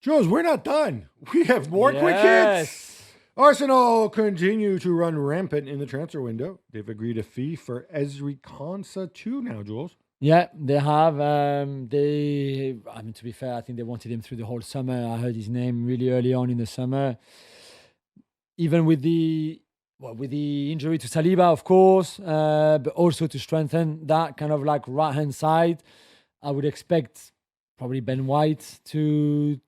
Jules, we're not done. We have more quick hits. Arsenal continue to run rampant in the transfer window. They've agreed a fee for Ezri Konsa too now, Jules. Yeah, they have. To be fair, I think they wanted him through the whole summer. I heard his name really early on in the summer. Even with the injury to Saliba, of course, but also to strengthen that kind of like right-hand side, I would expect probably Ben White to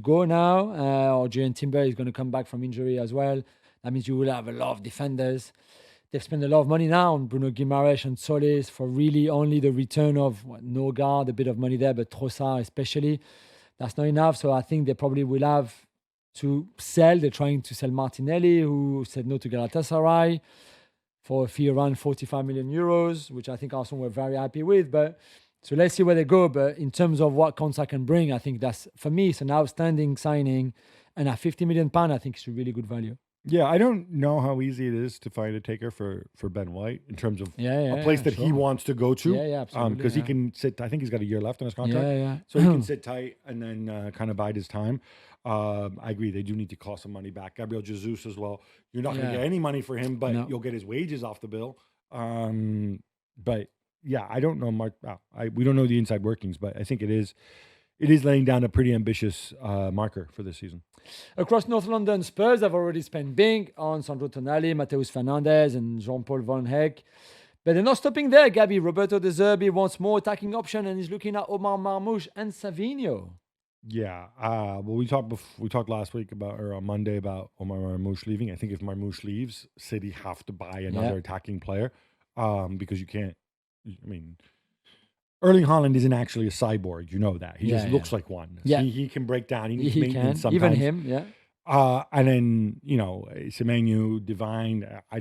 go now, or Julien Timber is going to come back from injury as well. That means you will have a lot of defenders. They've spent a lot of money now on Bruno Guimaraes and Solis for really only the return of Nogard, a bit of money there, but Trossard especially. That's not enough. So I think they probably will have to sell. They're trying to sell Martinelli, who said no to Galatasaray, for a fee around 45 million euros, which I think Arsenal were very happy with. But so let's see where they go. But in terms of what Konsa can bring, I think that's, for me, it's an outstanding signing. And at £50 million, I think it's a really good value. Yeah, I don't know how easy it is to find a taker for Ben White in terms of a place that he wants to go to. Yeah, absolutely. Because he can sit, I think he's got a year left on his contract. So he can sit tight and then kind of bide his time. I agree. They do need to call some money back. Gabriel Jesus as well. You're not going to get any money for him, but you'll get his wages off the bill. But yeah, I don't know much. We don't know the inside workings, but I think it is laying down a pretty ambitious marker for this season. Across North London, Spurs have already spent big on Sandro Tonali, Mateus Fernandes, and Jean-Paul Van Heck. But they're not stopping there, Gabby. Roberto De Zerbi wants more attacking option and is looking at Omar Marmoush and Savinho. Yeah. Well, we talked last week or on Monday about Omar Marmoush leaving. I think if Marmoush leaves, City have to buy another attacking player because you can't. I mean, Erling Haaland isn't actually a cyborg. You know that. He just looks like one. Yeah. He can break down. He needs maintenance sometimes. Even him, yeah. And then, Semenyo, Divine, I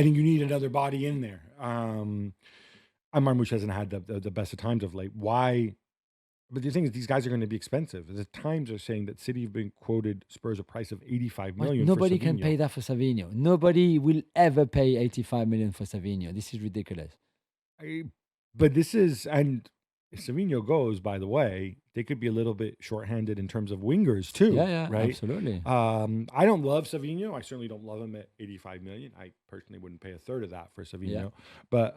think you need another body in there. And Marmoush hasn't had the best of times of late. Why? But the thing is, these guys are going to be expensive. The Times are saying that City have been quoted Spurs a price of 85 million Nobody for Savinho. can pay that for Savinho. Nobody will ever pay 85 million for Savinho. This is ridiculous. But this is, and if Savinho goes, by the way, they could be a little bit shorthanded in terms of wingers too. Yeah, right? Absolutely. I don't love Savinho. I certainly don't love him at 85 million. I personally wouldn't pay a third of that for Savinho. But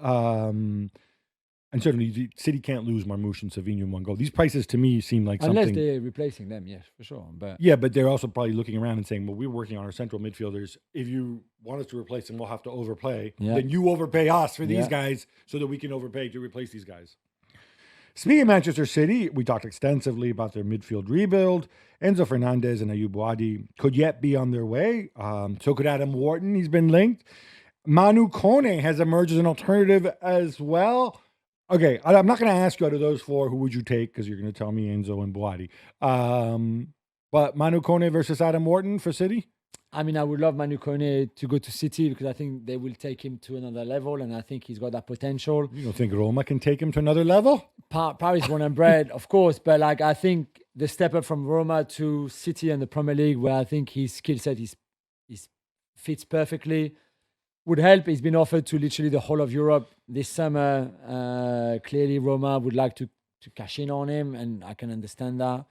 and certainly City can't lose Marmoush and Savinho in one go. These prices to me seem like unless something. they're replacing them, yes, for sure. But but they're also probably looking around and saying, well, we're working on our central midfielders. If you want us to replace them, we'll have to overpay. Then you overpay us for these guys so that we can overpay to replace these guys. Speaking of Manchester City, we talked extensively about their midfield rebuild. Enzo Fernandez and Ayoub Wadi could yet be on their way. So could Adam Wharton. He's been linked. Manu Kone has emerged as an alternative as well. Okay, I'm not going to ask you out of those four, who would you take? Because you're going to tell me Enzo and Boadi. But Manu Kone versus Adam Wharton for City? I mean, I would love Manu Kone to go to City because I think they will take him to another level and I think he's got that potential. You don't think Roma can take him to another level? Paris born and bred, of course. But I think the step up from Roma to City and the Premier League, where I think his skill set fits perfectly, would help. He's been offered to literally the whole of Europe this summer. Clearly, Roma would like to cash in on him, and I can understand that.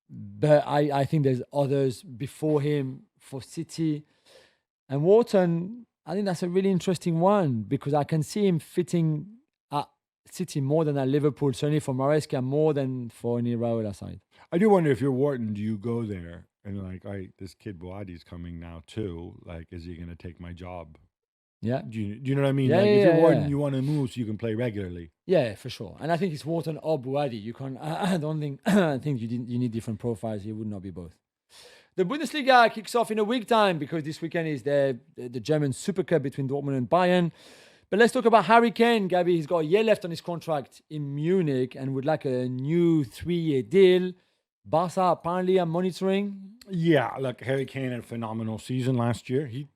But I think there's others before him for City. And Wharton, I think that's a really interesting one because I can see him fitting at City more than at Liverpool, certainly for Maresca, more than for any Raiola side. I do wonder if you're Wharton, do you go there? And all right, this kid Boadi's coming now too. Is he going to take my job? Yeah. Do you know what I mean? If you're Wharton, you want to move so you can play regularly. Yeah, for sure. And I think it's Wharton or Boadi. You can't. I don't think. I think you need different profiles. You would not be both. The Bundesliga kicks off in a week time because this weekend is the German Super Cup between Dortmund and Bayern. But let's talk about Harry Kane. Gabby, he's got a year left on his contract in Munich and would like a new 3-year deal. Barca apparently are monitoring. Yeah, look, Harry Kane had a phenomenal season last year. He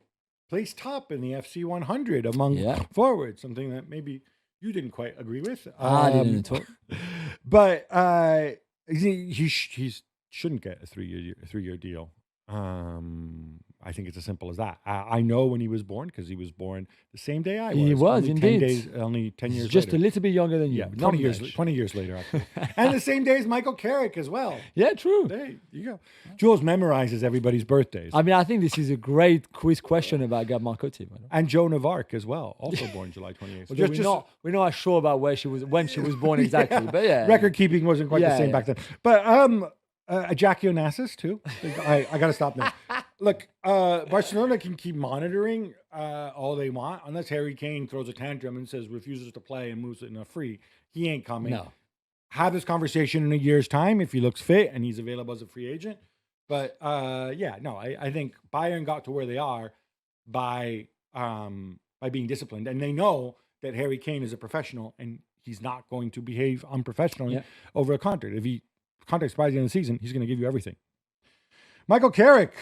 placed top in the FC 100 among forwards, something that maybe you didn't quite agree with. I didn't at all. But he shouldn't get a three-year deal. I think it's as simple as that. I know when he was born because he was born the same day I was. He was only indeed. Only 10 years Just later. a little bit younger than you. Yeah, 20 years later, actually. And the same day as Michael Carrick as well. Yeah, true. There you go. Jules memorizes everybody's birthdays. I mean, I think this is a great quiz question about Gab Marcotti. And Joan of Arc as well, also born July 28th. Well, we're not sure about when she was born exactly, but yeah. Record keeping wasn't quite the same back then. But Jackie Onassis too. I got to stop now. Look, Barcelona can keep monitoring all they want, unless Harry Kane throws a tantrum and refuses to play and moves it in a free. He ain't coming. No. Have this conversation in a year's time if he looks fit and he's available as a free agent. But I think Bayern got to where they are by being disciplined, and they know that Harry Kane is a professional and he's not going to behave unprofessionally over a contract. If he contracts by the end of the season, he's going to give you everything. Michael Carrick,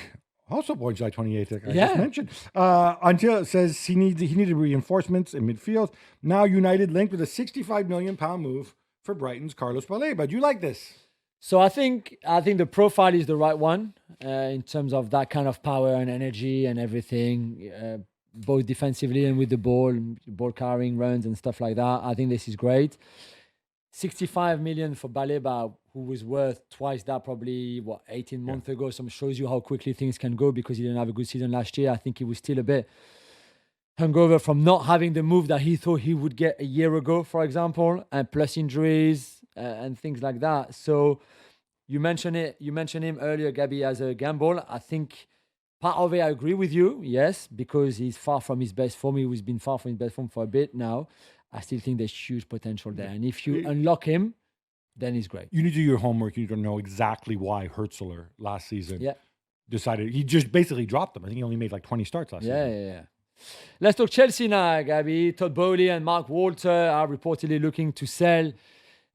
also born July 28th, like I just mentioned. Until it says he needed reinforcements in midfield. Now United linked with a £65 million move for Brighton's Carlos Baleba. Do you like this? So I think the profile is the right one in terms of that kind of power and energy and everything, both defensively and with the ball carrying runs and stuff like that. I think this is great. 65 million for Baleba, who was worth twice that probably 18 months ago. So it shows you how quickly things can go because he didn't have a good season last year. I think he was still a bit hungover from not having the move that he thought he would get a year ago, for example, and plus injuries and things like that. So you mentioned him earlier, Gabby, as a gamble. I think part of it, I agree with you, yes, because he's far from his best form. He's been far from his best form for a bit now. I still think there's huge potential there. And if you unlock him, then he's great. You need to do your homework. You need to know exactly why Hertzler last season decided. He just basically dropped them. I think he only made like 20 starts last season. Yeah. Let's talk Chelsea now, Gabby. Todd Bowley and Mark Walter are reportedly looking to sell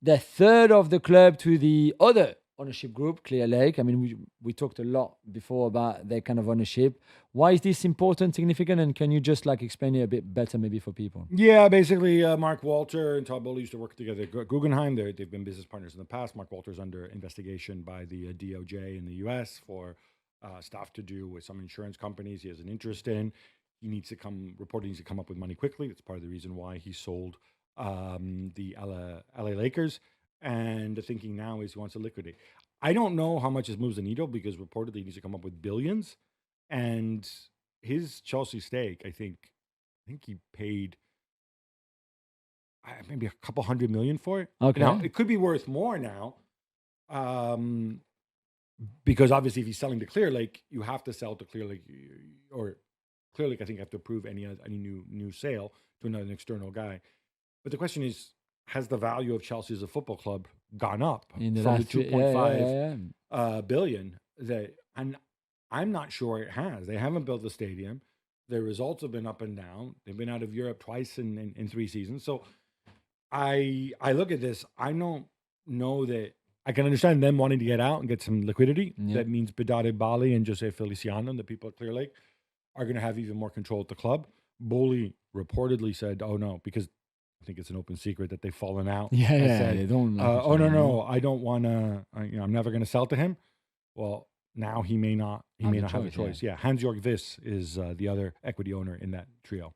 the third of the club to the other ownership group, Clear Lake. I mean, we talked a lot before about their kind of ownership. Why is this important, significant, and can you just explain it a bit better maybe for people? Yeah, basically, Mark Walter and Todd Bowley used to work together at Guggenheim. They've been business partners in the past. Mark Walter's under investigation by the DOJ in the U.S. for stuff to do with some insurance companies he has an interest in. He needs to come up with money quickly. That's part of the reason why he sold the LA Lakers. And the thinking now is he wants to liquidate. I don't know how much this moves the needle because reportedly he needs to come up with billions. And his Chelsea stake, I think he paid maybe a couple $100 million for it. Okay. Now, it could be worth more now because obviously if he's selling to Clear Lake, you have to sell to Clear Lake, or Clear Lake, I think, have to approve any new sale to another external guy. But the question is, has the value of Chelsea as a football club gone up from the 2.5 billion? And I'm not sure it has. They haven't built the stadium. Their results have been up and down. They've been out of Europe twice in 3 seasons. So I look at this. I don't know that I can understand them wanting to get out and get some liquidity. Yeah. That means Bedare Bali and Jose Feliciano, the people at Clear Lake, are going to have even more control at the club. Bowley reportedly said, "Oh no," because I think it's an open secret that they've fallen out. Said, they don't. No, I don't want to. I'm never going to sell to him. Well, now he may not. He may not have a choice. Yeah, Hans-Jörg Wyss is the other equity owner in that trio.